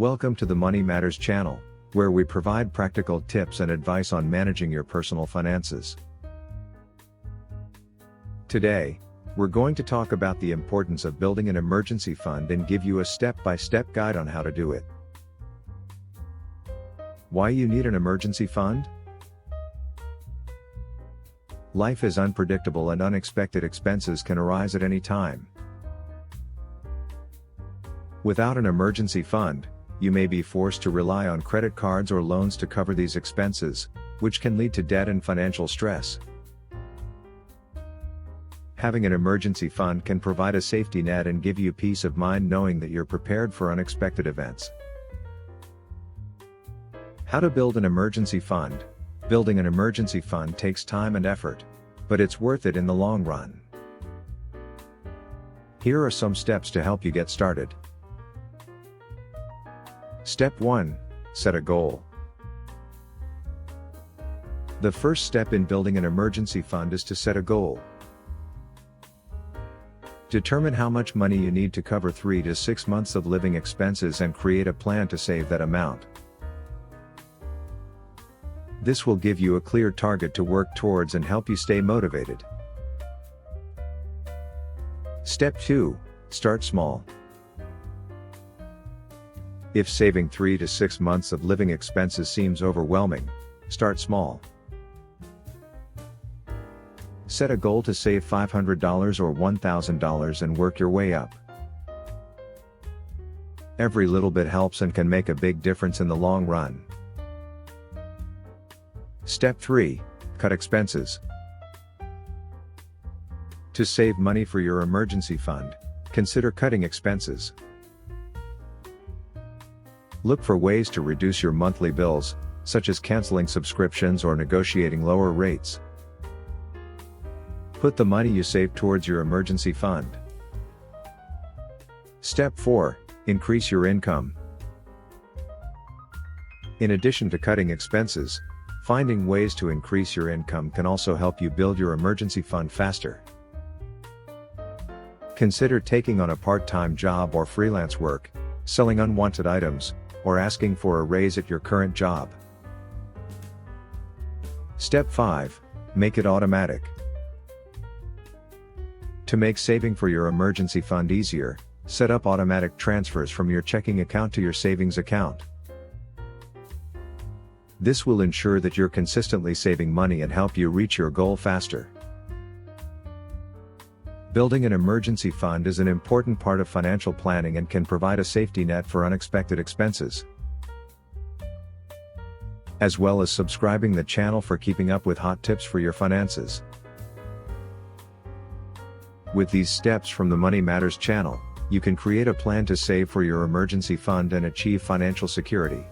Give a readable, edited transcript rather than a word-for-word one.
Welcome to the Money Matters channel, where we provide practical tips and advice on managing your personal finances. Today, we're going to talk about the importance of building an emergency fund and give you a step-by-step guide on how to do it. Why you need an emergency fund? Life is unpredictable and unexpected expenses can arise at any time. Without an emergency fund, you may be forced to rely on credit cards or loans to cover these expenses, which can lead to debt and financial stress. Having an emergency fund can provide a safety net and give you peace of mind knowing that you're prepared for unexpected events. How to build an emergency fund? Building an emergency fund takes time and effort, but it's worth it in the long run. Here are some steps to help you get started. Step 1. Set a goal. The first step in building an emergency fund is to set a goal. Determine how much money you need to cover 3 to 6 months of living expenses and create a plan to save that amount. This will give you a clear target to work towards and help you stay motivated. Step 2. Start small. If saving 3 to 6 months of living expenses seems overwhelming, start small. Set a goal to save $500 or $1,000 and work your way up. Every little bit helps and can make a big difference in the long run. Step 3. Cut expenses. To save money for your emergency fund, consider cutting expenses. Look for ways to reduce your monthly bills, such as canceling subscriptions or negotiating lower rates. Put the money you save towards your emergency fund. Step 4. Increase your income. In addition to cutting expenses, finding ways to increase your income can also help you build your emergency fund faster. Consider taking on a part-time job or freelance work, selling unwanted items, or asking for a raise at your current job. Step 5. Make it automatic. To make saving for your emergency fund easier, set up automatic transfers from your checking account to your savings account. This will ensure that you're consistently saving money and help you reach your goal faster. Building an emergency fund is an important part of financial planning and can provide a safety net for unexpected expenses. As well as subscribing the channel for keeping up with hot tips for your finances. With these steps from the Money Matters channel, you can create a plan to save for your emergency fund and achieve financial security.